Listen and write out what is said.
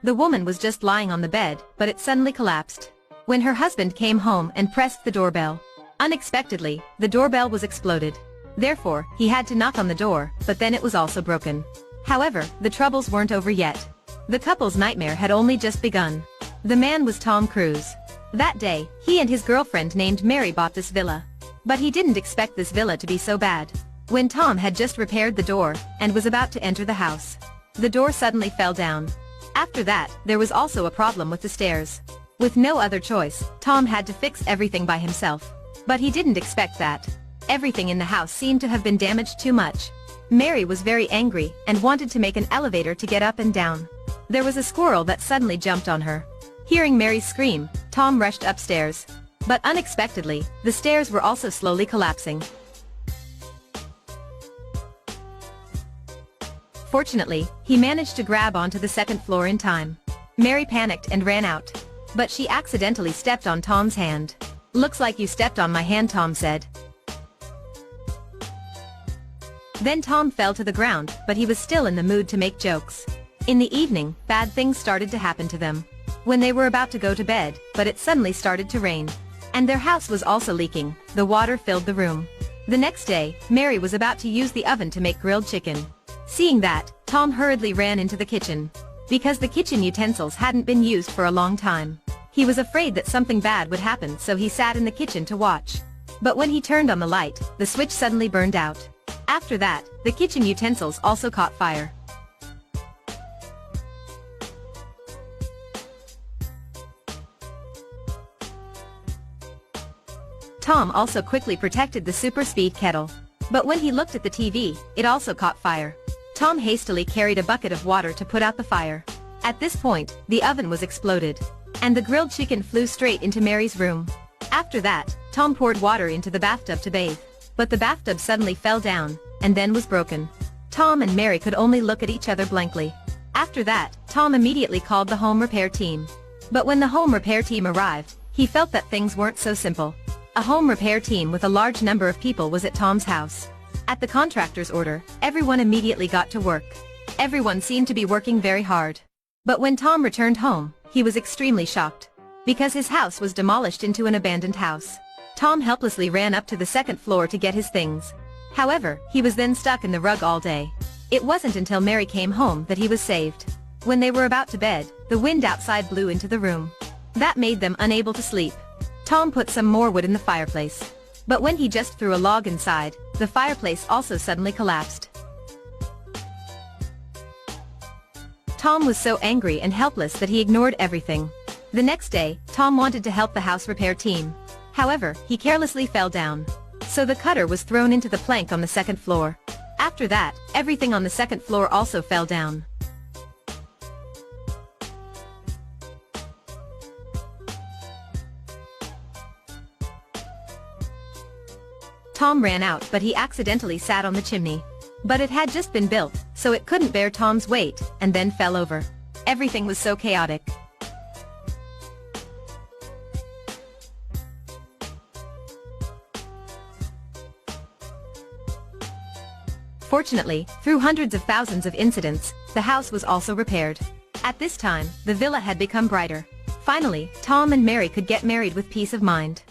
The woman was just lying on the bed, but it suddenly collapsed. When her husband came home and pressed the doorbell, unexpectedly, the doorbell was exploded. Therefore, he had to knock on the door, but then it was also broken. However, the troubles weren't over yet. The couple's nightmare had only just begun. The man was Tom Cruise. That day, he and his girlfriend named Mary bought this villa. But he didn't expect this villa to be so bad. When Tom had just repaired the door, and was about to enter the house, the door suddenly fell down. After that, there was also a problem with the stairs. With no other choice, Tom had to fix everything by himself. But he didn't expect that. Everything in the house seemed to have been damaged too much. Mary was very angry, and wanted to make an elevator to get up and down. There was a squirrel that suddenly jumped on her. Hearing Mary's scream, Tom rushed upstairs. But unexpectedly, the stairs were also slowly collapsing. Fortunately, he managed to grab onto the second floor in time. Mary panicked and ran out. But she accidentally stepped on Tom's hand. "Looks like you stepped on my hand," Tom said. Then Tom fell to the ground, but he was still in the mood to make jokes. In the evening, bad things started to happen to them. When they were about to go to bed, but it suddenly started to rain. And their house was also leaking. The water filled the room. The next day, Mary was about to use the oven to make grilled chicken. Seeing that, Tom hurriedly ran into the kitchen. Because the kitchen utensils hadn't been used for a long time. He was afraid that something bad would happen, so he sat in the kitchen to watch. But when he turned on the light, the switch suddenly burned out. After that, the kitchen utensils also caught fire. Tom also quickly protected the super-speed kettle. But when he looked at the TV, it also caught fire. Tom hastily carried a bucket of water to put out the fire. At this point, the oven was exploded. And the grilled chicken flew straight into Mary's room. After that, Tom poured water into the bathtub to bathe. But the bathtub suddenly fell down, and then was broken. Tom and Mary could only look at each other blankly. After that, Tom immediately called the home repair team. But when the home repair team arrived, he felt that things weren't so simple. A home repair team with a large number of people was at Tom's house. At the contractor's order, everyone immediately got to work. Everyone seemed to be working very hard. But when Tom returned home, he was extremely shocked. Because his house was demolished into an abandoned house. Tom helplessly ran up to the second floor to get his things. However, he was then stuck in the rug all day. It wasn't until Mary came home that he was saved. When they were about to bed, the wind outside blew into the room. That made them unable to sleep. Tom put some more wood in the fireplace. But when he just threw a log inside, the fireplace also suddenly collapsed. Tom was so angry and helpless that he ignored everything. The next day, Tom wanted to help the house repair team. However, he carelessly fell down. So the cutter was thrown into the plank on the second floor. After that, everything on the second floor also fell down. Tom ran out, but he accidentally sat on the chimney. But it had just been built, so it couldn't bear Tom's weight, and then fell over. Everything was so chaotic. Fortunately, through hundreds of thousands of incidents, the house was also repaired. At this time, the villa had become brighter. Finally, Tom and Mary could get married with peace of mind.